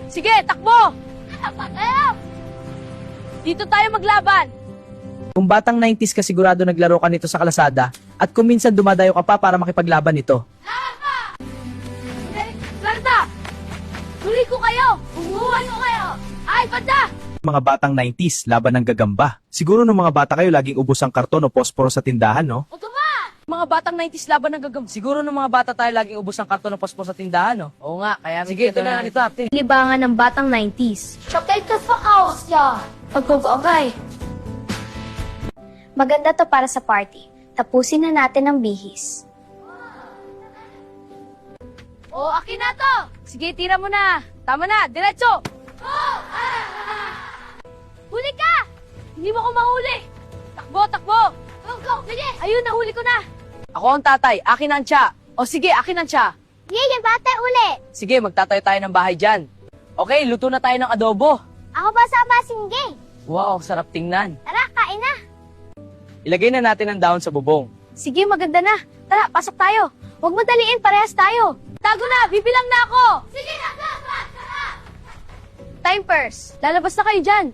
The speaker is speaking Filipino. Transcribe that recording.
Sige, takbo! Dito tayo maglaban. Kung batang 90s ka sigurado naglaro ka nito sa kalasada at kung minsan dumadayo ka pa para makipaglaban nito. Garda! Huli ko kayo! Umuwan ko kayo! Ay, banda! Mga batang 90s, laban ng gagamba. Siguro nung mga bata kayo laging ubos ang karton o posporo sa tindahan, no? Ito ba? Mga batang 90s laban ng gagam. Siguro nung mga bata tayo laging ubos ang karton o posporo sa tindahan, no? Oo nga, kaya Sige, ito na ito, ate. Libangan ng batang 90s. Sakay ka sa kaos niya. Pagpapagay. Maganda to para sa party. Tapusin na natin ang bihis. O, akin na to! Sige, tira mo na. Tama na, diretso! Huli ka! Hindi mo ko mahuli! Takbo, takbo! Go, go! Sige! Ayun, nahuli ko na! Ako ang tatay, akin ang tiya. O sige, akin ang tiya. Yay, bate uli. Sige, magtatayo tayo ng bahay dyan. Okay, luto na tayo ng adobo. Ako ba sa basingge? Wow, sarap tingnan. Tara, kain na. Ilagay na natin ang dahon sa bubong. Sige, maganda na. Tara, pasok tayo. Huwag madaliin, parehas tayo. Tago na, bibilang na ako! Sige na, dapat! Tara! Time first. Lalabas na kayo dyan.